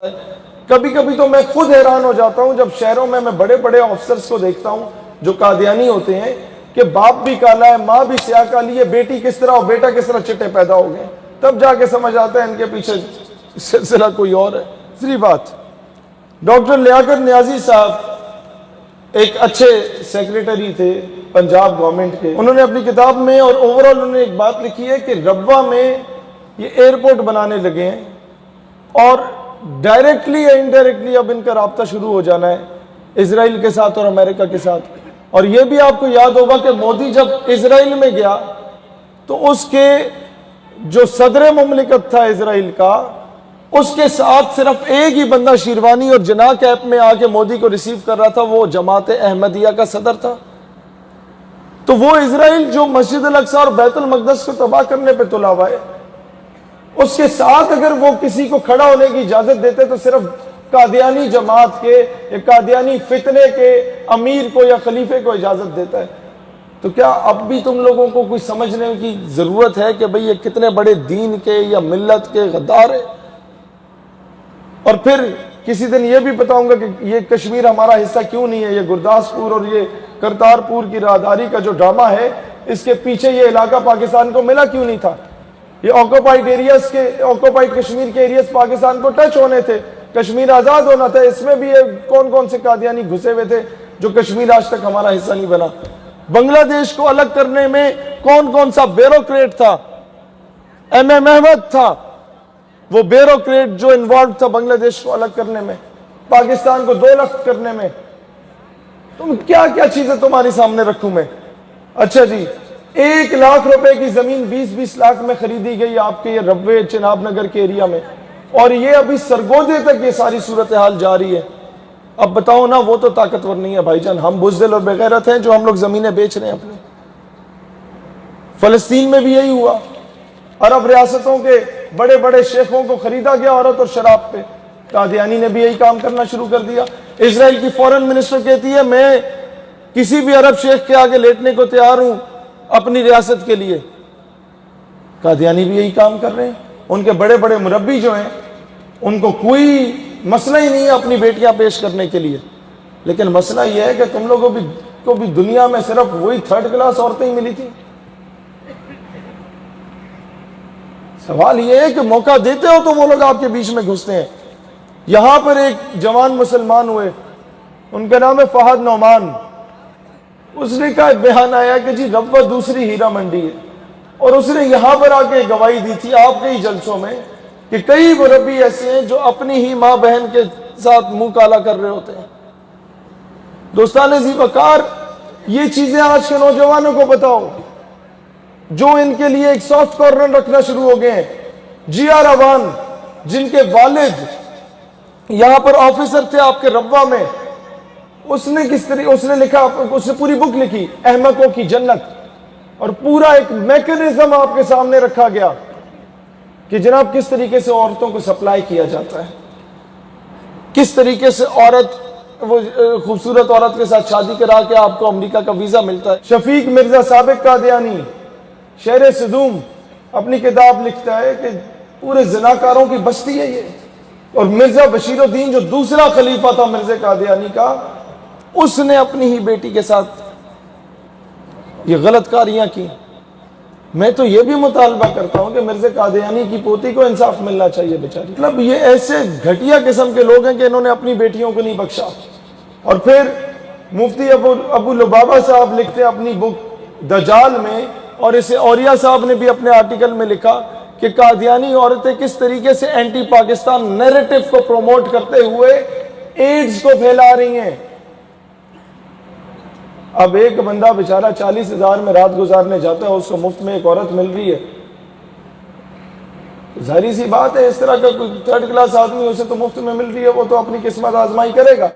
کبھی کبھی تو میں خود حیران ہو جاتا ہوں جب شہروں میں بڑے بڑے آفیسرز کو دیکھتا ہوں جو قادیانی ہوتے ہیں کہ باپ بھی کالا ہے، ماں بھی سیاہ کالی ہے، بیٹی کس طرح اور بیٹا کس طرح چٹے پیدا ہو گئے، تب جا کے سمجھ آتا ہے ان کے پیچھے سلسلہ کوئی اور ہے۔ دوسری بات، ڈاکٹر لیاقت نیازی صاحب ایک اچھے سیکریٹری تھے پنجاب گورنمنٹ کے، انہوں نے اپنی کتاب میں اور اوورال انہوں نے ایک بات لکھی ہے کہ ربوہ میں یہ ایئرپورٹ بنانے لگے ہیں اور ڈائریکٹلی یا انڈائریکٹلی اب ان کا رابطہ شروع ہو جانا ہے اسرائیل کے ساتھ اور امریکہ کے ساتھ۔ اور یہ بھی آپ کو یاد ہوگا کہ مودی جب اسرائیل میں گیا تو اس کے جو صدر مملکت تھا اسرائیل کا، اس کے ساتھ صرف ایک ہی بندہ شیروانی اور جناح کیپ میں آ کے مودی کو ریسیو کر رہا تھا، وہ جماعت احمدیہ کا صدر تھا۔ تو وہ اسرائیل جو مسجد الاقصی اور بیت المقدس کو تباہ کرنے پہ تلا ہوا ہے، اس کے ساتھ اگر وہ کسی کو کھڑا ہونے کی اجازت دیتے تو صرف قادیانی جماعت کے یا قادیانی فتنے کے امیر کو یا خلیفے کو اجازت دیتا ہے۔ تو کیا اب بھی تم لوگوں کو کوئی سمجھنے کی ضرورت ہے کہ بھئی یہ کتنے بڑے دین کے یا ملت کے غدار ہیں؟ اور پھر کسی دن یہ بھی بتاؤں گا کہ یہ کشمیر ہمارا حصہ کیوں نہیں ہے، یہ گرداسپور اور یہ کرتارپور کی راہداری کا جو ڈرامہ ہے، اس کے پیچھے یہ علاقہ پاکستان کو ملا کیوں نہیں تھا؟ یہ آکوپائیڈ کشمیر کے ایریاز پاکستان کو ٹچ ہونے تھے، کشمیر آزاد ہونا تھا، اس میں بھی یہ کون کون سے قادیانی گھسے ہوئے تھے جو کشمیر آج تک ہمارا حصہ نہیں بنا۔ بنگلہ دیش کو الگ کرنے میں کون کون سا بیوروکریٹ تھا؟ ایم احمد تھا وہ بیوروکریٹ جو انوالو تھا بنگلہ دیش کو الگ کرنے میں، پاکستان کو 2 لخت کرنے میں۔ تم کیا کیا چیزیں تمہاری سامنے رکھوں میں؟ اچھا جی، 1 لاکھ روپے کی زمین 20 لاکھ میں خریدی گئی آپ کے یہ ربوے چناب نگر کے ایریا میں، اور یہ ابھی سرگودے تک یہ ساری صورتحال جاری ہے۔ اب بتاؤ نا، وہ تو طاقتور نہیں ہے بھائی جان، ہم بزدل اور بغیرت ہیں جو ہم لوگ زمینیں بیچ رہے ہیں اپنی۔ فلسطین میں بھی یہی ہوا، عرب ریاستوں کے بڑے بڑے شیخوں کو خریدا گیا عورت اور شراب پہ، قادیانی نے بھی یہی کام کرنا شروع کر دیا۔ اسرائیل کی فورن منسٹر کہتی ہے میں کسی بھی عرب شیخ کے آگے لیٹنے کو تیار ہوں اپنی ریاست کے لیے۔ قادیانی بھی یہی کام کر رہے ہیں، ان کے بڑے بڑے مربی جو ہیں ان کو کوئی مسئلہ ہی نہیں ہے اپنی بیٹیاں پیش کرنے کے لیے، لیکن مسئلہ یہ ہے کہ تم لوگوں کو بھی دنیا میں صرف وہی 3rd کلاس عورتیں ہی ملی تھیں۔ سوال یہ ہے کہ موقع دیتے ہو تو وہ لوگ آپ کے بیچ میں گھستے ہیں۔ یہاں پر ایک جوان مسلمان ہوئے، ان کا نام ہے فہد نعمان، اس نے کہا بیان آیا کہ جی ربوہ دوسری ہیرا منڈی ہے، اور اس نے یہاں پر آ کے گواہی دی تھی آپ کے ہی جلسوں میں کہ کئی مربی ایسے ہیں جو اپنی ہی ماں بہن کے ساتھ منہ کالا کر رہے ہوتے ہیں۔ دوستان ذی وقار، یہ چیزیں آج کے نوجوانوں کو بتاؤ جو ان کے لیے ایک سافٹ کارنر رکھنا شروع ہو گئے ہیں۔ جی آر اوان، جن کے والد یہاں پر آفیسر تھے آپ کے ربوہ میں، اس نے لکھا، اس نے پوری بک لکھی احمقوں کی جنت، اور پورا ایک میکنزم آپ کے سامنے رکھا گیا کہ جناب کس طریقے سے عورتوں کو سپلائی کیا جاتا ہے، کس طریقے سے وہ خوبصورت عورت کے ساتھ شادی کرا کے آپ کو امریکہ کا ویزا ملتا ہے۔ شفیق مرزا سابق قادیانی شہر صدوم اپنی کتاب لکھتا ہے کہ پورے زناکاروں کی بستی ہے یہ، اور مرزا بشیر الدین جو دوسرا خلیفہ تھا مرزا قادیانی کا، اس نے اپنی ہی بیٹی کے ساتھ یہ غلط کاریاں کی۔ میں تو یہ بھی مطالبہ کرتا ہوں کہ مرزا قادیانی کی پوتی کو انصاف ملنا چاہیے بیچاری۔ مطلب یہ ایسے گھٹیا قسم کے لوگ ہیں کہ انہوں نے اپنی بیٹیوں کو نہیں بخشا۔ اور پھر مفتی ابو لبابہ صاحب لکھتے ہیں اپنی بک دجال میں، اور اسے اوریا صاحب نے بھی اپنے آرٹیکل میں لکھا کہ قادیانی عورتیں کس طریقے سے اینٹی پاکستان نیریٹو کو پروموٹ کرتے ہوئے ایڈز کو پھیلا رہی ہیں۔ اب ایک بندہ بیچارہ 40,000 میں رات گزارنے جاتا ہے، اس کو مفت میں ایک عورت مل رہی ہے، ظاہری سی بات ہے اس طرح کا کوئی 3rd کلاس آدمی اسے تو مفت میں مل رہی ہے، وہ تو اپنی قسمت آزمائی کرے گا۔